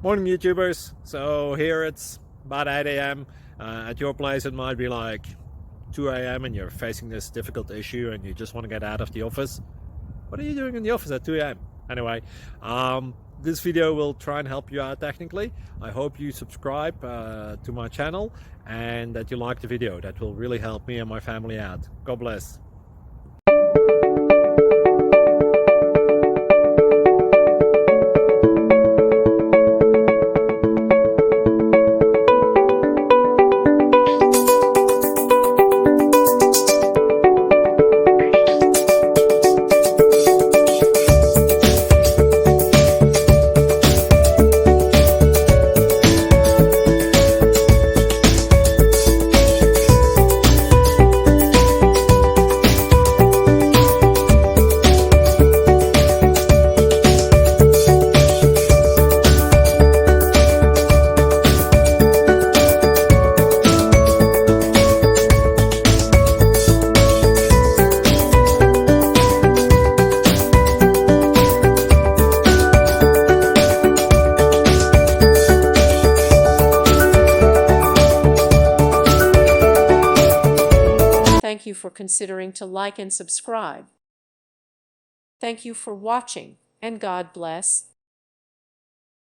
Morning YouTubers. So here it's about 8 a.m. At your place it might be like 2 a.m. and you're facing this difficult issue and you just want to get out of the office. What are you doing in the office at 2 a.m.? Anyway, this video will try and help you out technically. I hope you subscribe to my channel and that you like the video. That will really help me and my family out. God bless. Thank you for considering to like and subscribe. Thank you for watching, and God bless.